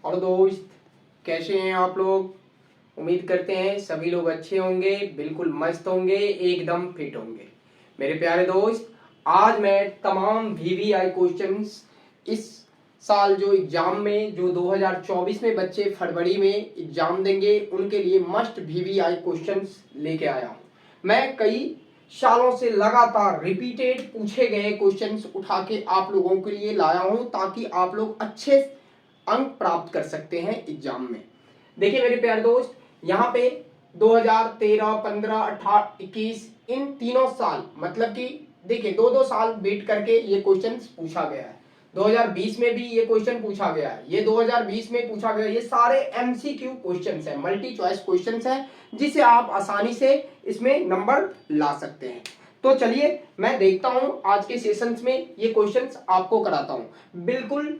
और दोस्त कैसे हैं आप लोग। उम्मीद करते हैं सभी लोग अच्छे होंगे, बिल्कुल मस्त होंगे, एकदम फिट होंगे। मेरे प्यारे दोस्त, आज मैं तमाम वीवीआई क्वेश्चंस इस साल जो एग्जाम में जो 2024 में बच्चे फरवरी में एग्जाम देंगे उनके लिए मस्ट वीवीआई क्वेश्चंस लेके आया हूँ। मैं कई सालों से लगातार रिपीटेड पूछे गए क्वेश्चंस उठा के आप लोगों के लिए लाया हूं ताकि आप लोग अच्छे अंक प्राप्त कर सकते हैं एग्जाम में। देखिए मेरे प्यारे दोस्त, यहाँ पे 2013, 15, 18, 21 इन तीनों साल मतलब कि देखिए दो साल वेट करके ये क्वेश्चन पूछा गया है। 2020 में भी ये क्वेश्चन पूछा गया है, ये 2020 में पूछा गया। ये सारे एमसीक्यू क्वेश्चंस हैं, मल्टी चॉइस क्वेश्चंस हैं, जिसे आप आसानी से इसमें नंबर ला सकते हैं। तो चलिए मैं देखता हूं आज के सेशंस में ये क्वेश्चंस आपको कराता हूं। बिल्कुल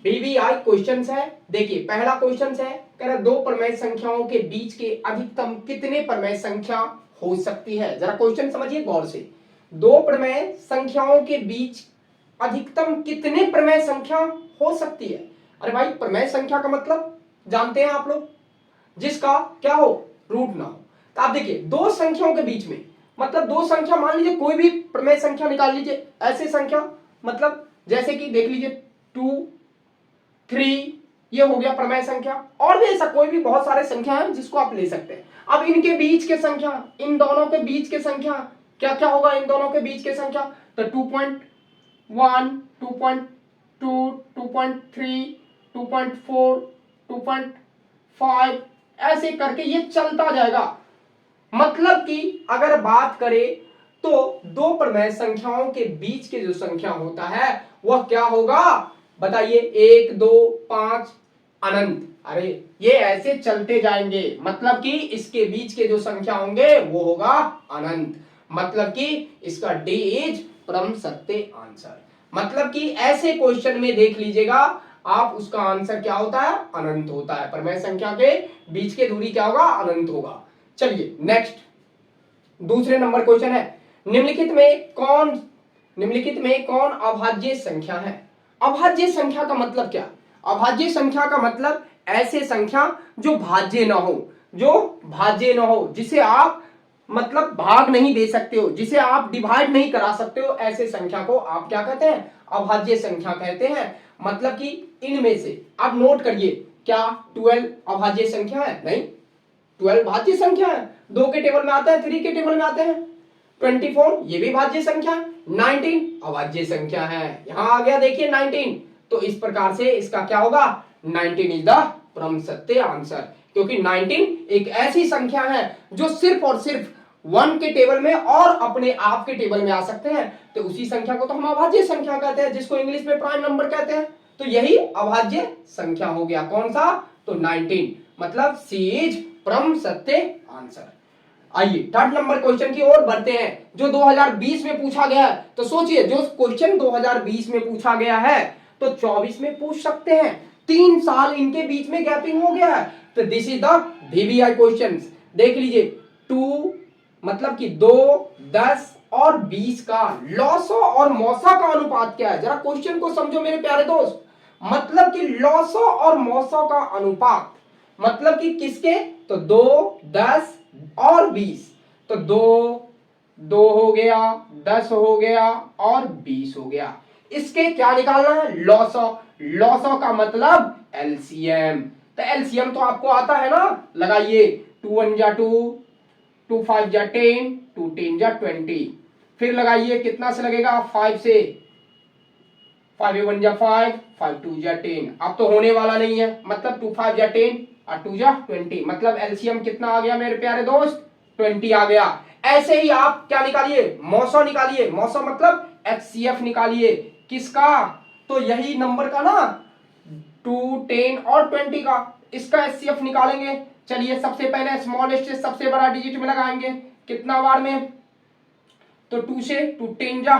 वीवीआई क्वेश्चंस है। देखिए पहला क्वेश्चन है, कह रहा दो परमेय संख्याओं के बीच के अधिकतम कितने परमेय संख्या हो सकती है। जरा क्वेश्चन समझिए गौर से। दो परमेय संख्याओं के बीच अधिकतम कितने प्रमेय संख्या हो सकती है। अरे भाई, प्रमेय संख्या का मतलब जानते हैं आप लोग, जिसका क्या हो, रूट ना हो। तो आप देखिए दो संख्याओं के बीच में मतलब दो संख्या, मान लीजिए कोई भी प्रमेय संख्या निकाल लीजिए। ऐसे संख्या मतलब जैसे कि देख लीजिए 2, 3, ये हो गया प्रमेय संख्या। और भी ऐसा कोई भी बहुत सारे संख्या है जिसको आप ले सकते हैं। अब इनके बीच के संख्या, इन दोनों के बीच के संख्या क्या क्या होगा, इन दोनों के बीच के संख्या तो 2.1, 2.2, 2.3, 2.4, 2.5 ऐसे करके ये चलता जाएगा। मतलब कि अगर बात करें तो दो प्रमेय संख्याओं के बीच के जो संख्या होता है वह क्या होगा, बताइए। 1, 2, 5 अनंत। अरे ये ऐसे चलते जाएंगे, मतलब कि इसके बीच के जो संख्या होंगे वो होगा अनंत। मतलब कि इसका डी इज परम सत्य आंसर। मतलब कि ऐसे क्वेश्चन में देख लीजिएगा आप, उसका आंसर क्या होता है, अनंत होता है। प्रमेय संख्या के बीच की दूरी क्या होगा, अनंत होगा। चलिए नेक्स्ट दूसरे नंबर क्वेश्चन है, निम्नलिखित में कौन अभाज्य संख्या है। अभाज्य संख्या का मतलब क्या, अभाज्य संख्या का मतलब ऐसे संख्या जो भाज्य ना हो, जो भाज्य ना हो, जिसे आप मतलब भाग नहीं दे सकते हो, जिसे आप डिवाइड नहीं करा सकते हो, ऐसे संख्या को आप क्या कहते हैं, अभाज्य संख्या कहते हैं। मतलब कि इनमें से आप नोट करिए, क्या 12 अभाज्य संख्या है, नहीं 12 भाज्य संख्या है। 2 के टेबल में आता है, 3 के टेबल में आते हैं। 24 ये भी भाज्य संख्या है। 19 अभाज्य संख्या है, यहां आ गया देखिए 19। तो इस प्रकार से इसका क्या होगा, 19 इज द परम सत्य आंसर। क्योंकि 19 एक ऐसी संख्या है जो सिर्फ और सिर्फ 1 के टेबल में और अपने आप के टेबल में आ सकते हैं। तो उसी संख्या को तो हम अभाज्य संख्या कहते हैं, जिसको इंग्लिश में प्राइम नंबर कहते हैं। तो यही अभाज्य संख्या हो गया, कौन सा, तो 19। मतलब सी इज परम सत्य आंसर। आइए थर्ड नंबर क्वेश्चन की ओर बढ़ते हैं, जो 2020 में पूछा गया है। तो सोचिए, जो क्वेश्चन 2020 में पूछा गया है तो 24 में पूछ सकते हैं। 3 साल इनके बीच में गैपिंग हो गया है। तो this is the VVI question. देख लीजिए 2 मतलब कि 2, 10 और 20 का लॉसो और मौसा का अनुपात क्या है। जरा क्वेश्चन को समझो मेरे प्यारे दोस्त। मतलब कि लॉसो और मौसा का अनुपात मतलब कि किसके, तो 2, 10 और 20। तो 2 हो गया, 10 हो गया और 20 हो गया। इसके क्या निकालना है, लॉसो। लॉसो का मतलब एलसीएम। तो एलसीएम तो आपको आता है ना, लगाइए। 2 1 जा 2, 2 5 जा 10, 2 10 जा 20। फिर लगाइए, कितना से लगेगा, 5 से। 5 1 जा 5, 5 2 जा 10। अब तो होने वाला नहीं है, मतलब 2 5 जा 10 और 2 जा 20। मतलब एलसीएम कितना आ गया मेरे प्यारे दोस्त, 20 आ गया। ऐसे ही आप क्या निकालिए, मौसा निकालिए। मौसा मतलब एचसीएफ निकालिए, किसका, तो यही नंबर का ना, 2 10 और 20 का। इसका एचसीएफ निकालेंगे। चलिए सबसे पहले स्मॉलेस्ट से सबसे बड़ा डिजिट में लगाएंगे, कितना बार में, तो 2 से 2 10 जा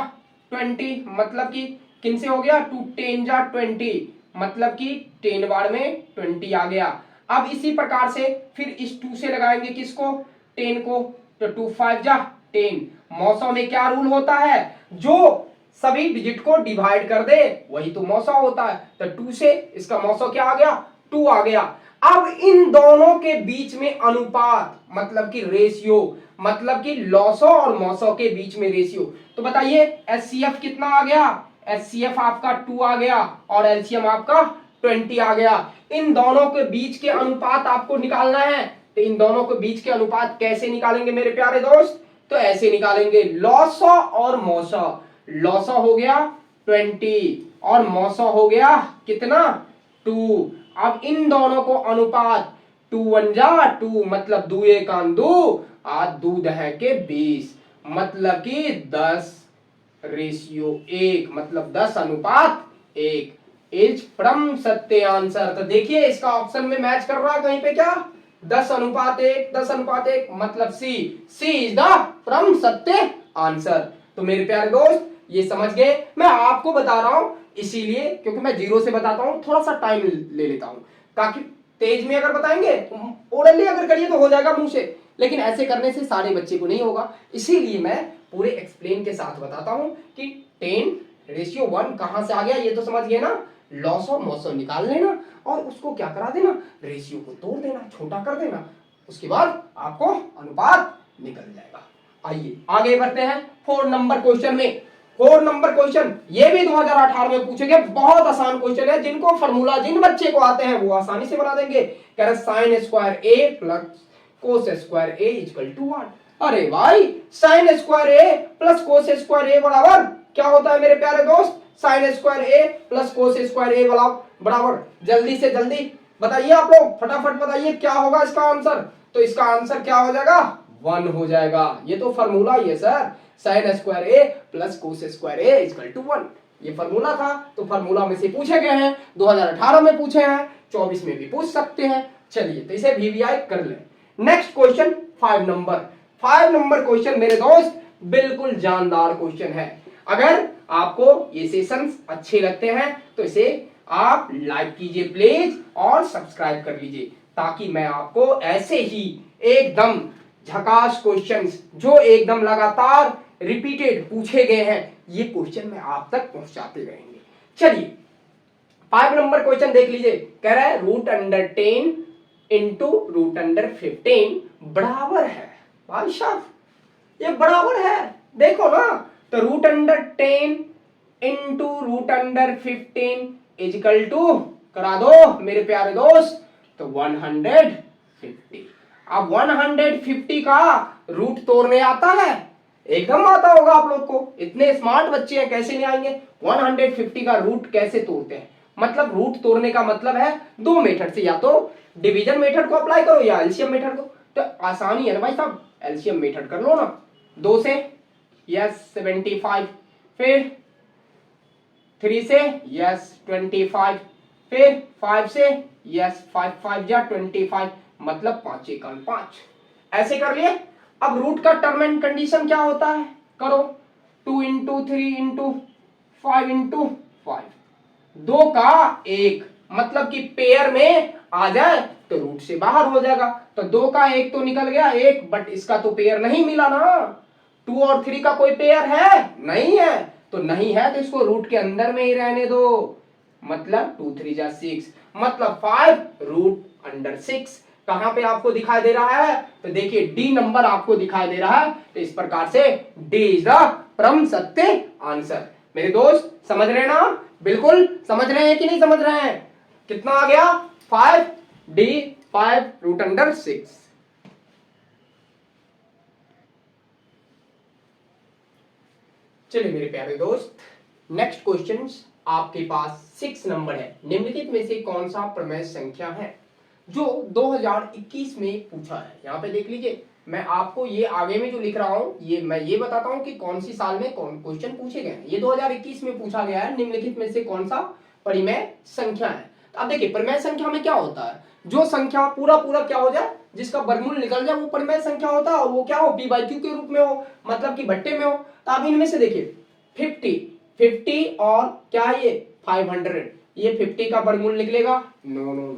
20। मतलब कि किन से हो गया, 2 10 जा 20, मतलब कि 10 बार में 20 आ गया। अब इसी प्रकार से फिर इस 2 से लगाएंगे किसको, 10 को। तो 2 5 जा 10। मौसों में क्या रूल होता है, जो सभी डिजिट को डिवाइड कर दे वही तो मौसा होता है। तो 2 से इसका मौसा क्या आ गया, 2 आ गया। अब इन दोनों के बीच में अनुपात मतलब कि रेशियो, मतलब कि लॉसो और मौसो के बीच में रेशियो। तो बताइए एचसीएफ कितना आ गया, एचसीएफ आपका 2 आ गया और एलसीएम आपका 20 आ गया। इन दोनों के बीच के अनुपात आपको निकालना है। तो इन दोनों के बीच के अनुपात कैसे निकालेंगे मेरे प्यारे दोस्त, तो ऐसे निकालेंगे, लॉसो और मौसो। लॉसो हो गया 20 और मौसो हो गया कितना 2। अब इन दोनों को अनुपात 2 1 जा 2 मतलब 2 1 2 आ 2 दह के 20 मतलब कि 10 रेशियो 1 मतलब 10 अनुपात 1 इज फ्रॉम सत्य आंसर। तो देखिए इसका ऑप्शन में मैच कर रहा है कहीं पे क्या, 10 अनुपात 1 10 अनुपात 1 मतलब सी, सी इज द फ्रॉम सत्य आंसर। तो मेरे प्यारे दोस्त ये समझ गए। मैं आपको बता रहा हूं इसीलिए क्योंकि मैं जीरो से बताता हूं, थोड़ा सा टाइम ले लेता हूं, ताकि तेज में अगर बताएंगे ओरली अगर करिए तो हो जाएगा मुंह से, लेकिन ऐसे करने से सारे बच्चे को नहीं होगा। इसीलिए मैं पूरे एक्सप्लेन के साथ बताता हूं कि 10:1 कहां से आ गया ये तो समझ गए ना, लॉस और मौसम निकाल लेना और उसको क्या करा देना, रेशियो को तोड़ देना, छोटा कर देना, उसके बाद आपको अनुपात निकल जाएगा। आइए आगे बढ़ते हैं 4 नंबर क्वेश्चन में। 4 नंबर क्वेश्चन ये भी 2018 में पूछे गए, बहुत आसान क्वेश्चन है, जिनको फॉर्मूला जिन बच्चे को आते हैं वो आसानी से बना देंगे। कह रहे sine square A plus cos square A equal to what. अरे भाई sine square A plus cos square A बराबर क्या होता है मेरे प्यारे दोस्त, sine square A plus cos square A बराबर, जल्दी से जल्दी बताइए आप लोग, फटाफट बताइए क्या होगा इसका आंसर। तो इसका आंसर क्या हो जाएगा 1 हो जाएगा। ये तो फॉर्मूला ही है sir, sine square A plus cos square A equal to 1, ये फॉर्मूला था। तो फॉर्मूला में से पूछे गए हैं, 2018 में पूछे हैं, 24 में भी पूछ सकते हैं। चलिए तो इसे वीवीआई कर ले। नेक्स्ट क्वेश्चन 5 नंबर क्वेश्चन मेरे दोस्त बिल्कुल जानदार क्वेश्चन है। अगर आपको ये सेशंस अच्छे लगते हैं तो इसे आप लाइक कीजिए प्लीज और सब्सक्राइब कर लीजिए, ताकि मैं आपको ऐसे ही एकदम झकास क्वेश्चंस जो एकदम लगातार रिपीटेड पूछे गए हैं ये क्वेश्चन मैं आप तक पहुंचाते रहेंगे। चलिए 5 नंबर क्वेश्चन देख लीजिए। कह रहा है √10 इंटू √15 बराबर है। भाई साहब ये बराबर है, देखो ना, तो √10 इंटू √15 इजिकल टू करा दो मेरे प्यारे दोस्त, तो 150। अब 150 का रूट तोड़ने आता है, एकदम आता होगा आप लोग को, इतने स्मार्ट बच्चे हैं कैसे नहीं आएंगे। 150 का रूट कैसे तोड़ते हैं, मतलब रूट तोड़ने का मतलब है 2 मेथड से, या तो डिवीजन मेथड को अप्लाई करो या एलसीएम मेथड को। तो आसानी है ना भाई साहब, एलसीएम मेथड कर लो ना, 2 से यस 75, फिर 3 से यस 25, फिर 5 से यस 5 5 या 25 मतलब 5 1 5, ऐसे कर लिए। अब रूट का टर्म एंड कंडीशन क्या होता है, करो 2 इंटू 3 इंटू 5 इंटू 5, 2 का 1 मतलब कि पेयर में आ जाए तो रूट से बाहर हो जाएगा। तो 2 का 1 तो निकल गया 1, बट इसका तो पेयर नहीं मिला ना, 2 और 3 का कोई पेयर है नहीं है, तो नहीं है तो इसको रूट के अंदर में ही रहने दो, मतलब 2 3 जा 6 मतलब 5 √6। कहां पे आपको दिखाई दे रहा है, तो देखिए डी नंबर आपको दिखाई दे रहा है। तो इस प्रकार से डी इज द परम सत्य आंसर। मेरे दोस्त समझ रहे हैं ना, बिल्कुल समझ रहे हैं कि नहीं समझ रहे हैं। कितना आ गया 5D 5√6। चलिए मेरे प्यारे दोस्त नेक्स्ट क्वेश्चन आपके पास 6 नंबर है। निम्नलिखित में से कौन सा प्रमेय संख्या है जो 2021 में पूछा है। यहाँ पे देख लीजिए, मैं आपको ये आगे में जो लिख रहा हूँ ये मैं ये बताता हूँ कि कौन सी साल में कौन क्वेश्चन पूछे गए हैं। ये 2021 में पूछा गया है, निम्नलिखित में से कौन सा परिमेय संख्या है। तो अब देखिए परिमेय संख्या में क्या होता है, जो संख्या पूरा क्या हो जाए, जिसका वर्गमूल निकल जाए वो परिमेय संख्या होता है, और वो क्या हो p/q के रूप में हो, मतलब कि भट्टे में हो। तो अब इनमें से देखिए 50 और क्या है ये 500, ये 50 का वर्गमूल निकलेगा, नो,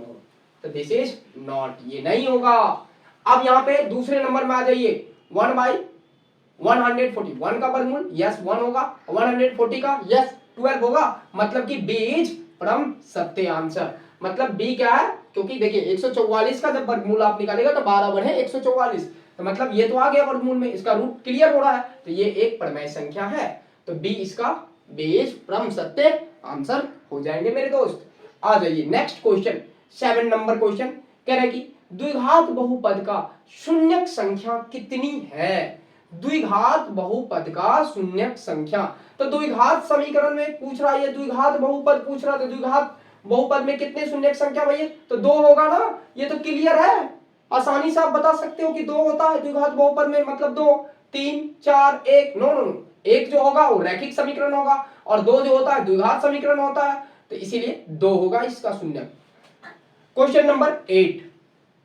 तो दिस इज नॉट, ये नहीं होगा। अब यहाँ पे दूसरे नंबर में आ जाइए, 1/140, 1 का वर्गमूल यस 1 होगा, 140 का यस 12 होगा, मतलब कि बी इज परम सत्य आंसर। मतलब बी क्या है, क्योंकि देखिए 144 का जब वर्गमूल आप निकालेगा तो 12 बढ़े 144, तो मतलब ये तो आ गया वर्गमूल में, इसका रूट क्लियर हो रहा है, तो ये एक परिमेय संख्या है, तो बी इसका बेस परम सत्य आंसर हो जाएंगे मेरे दोस्त। आ जाइए नेक्स्ट क्वेश्चन, 7 नंबर क्वेश्चन कह रहे कि द्विघात बहुपद का शून्यक संख्या कितनी है। द्विघात बहुपद का शून्यक संख्या, तो द्विघात समीकरण में पूछ रहा है, द्विघात बहुपद पूछ रहा, तो द्विघात बहुपद में कितने शून्यक संख्या भैया, तो 2 होगा ना, ये तो क्लियर है, आसानी से आप बता सकते हो कि 2 होता है द्विघात बहुपद में, मतलब 2 3 4 1, नो नो नो, एक जो होगा वो रैखिक समीकरण होगा और 2 जो होता है द्विघात समीकरण होता है, तो इसीलिए 2 होगा इसका शून्यक। Question number 8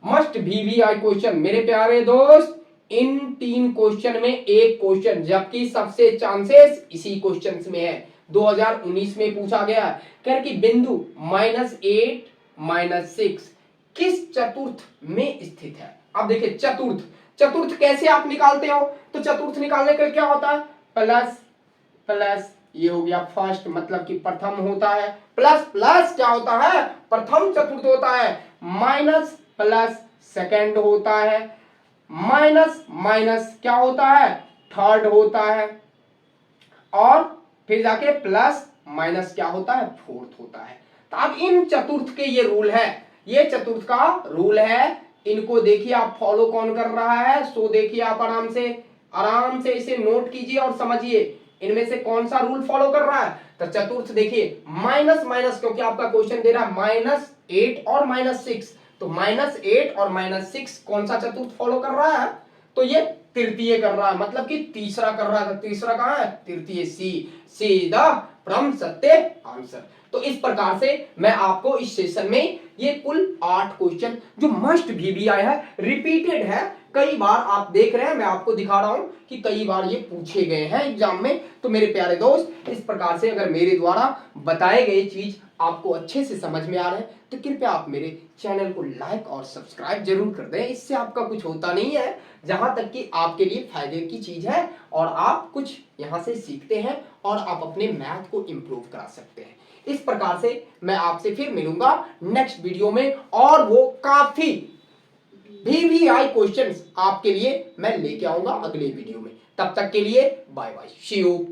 must VVI question मेरे प्यारे दोस्त, इन 3 क्वेश्चन में एक क्वेश्चन, जबकि सबसे चांसेस इसी क्वेश्चन में है, 2019 में पूछा गया है, कह कि बिंदु -8 -6 किस चतुर्थ में स्थित है। अब देखिए चतुर्थ, चतुर्थ कैसे आप निकालते हो, तो चतुर्थ निकालने का क्या होता है, प्लस प्लस, ये हो गया फर्स्ट मतलब कि प्रथम होता है, प्लस प्लस क्या होता है, प्रथम चतुर्थ होता है, माइनस प्लस सेकंड होता है, माइनस माइनस क्या होता है, थर्ड होता है, और फिर जाके प्लस माइनस क्या होता है, फोर्थ होता है। तो अब इन चतुर्थ के ये रूल है, ये चतुर्थ का रूल है, इनको देखिए आप फॉलो कौन कर रहा है, सो देखिए आप आराम से इसे नोट कीजिए और समझिए इनमें से कौन सा रूल फॉलो कर रहा है। तो चतुर्थ देखिए माइनस माइनस, क्योंकि आपका क्वेश्चन दे रहा है -8 और -6, तो -8 और -6 कौन सा चतुर्थ फॉलो कर रहा है, तो ये तृतीय कर रहा है, मतलब कि तीसरा कर रहा है, तीसरा कहां है, तृतीय, सीधा परम सत्य आंसर। तो इस प्रकार से मैं आपको इस सेशन में ये कुल 8 क्वेश्चन जो मस्ट VVI है, रिपीटेड है, कई बार आप देख रहे हैं, मैं आपको दिखा रहा हूं कि कई बार ये पूछे गए हैं एग्जाम में। तो मेरे प्यारे दोस्त, इस प्रकार से अगर मेरे द्वारा बताए गए चीज आपको अच्छे से समझ में आ रहे हैं तो कृपया आप मेरे चैनल को लाइक और सब्सक्राइब जरूर कर दें, इससे आपका कुछ होता नहीं है, जहां तक कि आपके लिए फायदे की चीज है और आप कुछ यहां से सीखते हैं और आप अपने मैथ को इंप्रूव करा सकते हैं। इस प्रकार से मैं आपसे फिर मिलूंगा नेक्स्ट वीडियो में, और वो काफी VVI क्वेश्चंस आपके लिए मैं लेके आऊंगा अगले वीडियो में। तब तक के लिए बाय बाय, सी यू।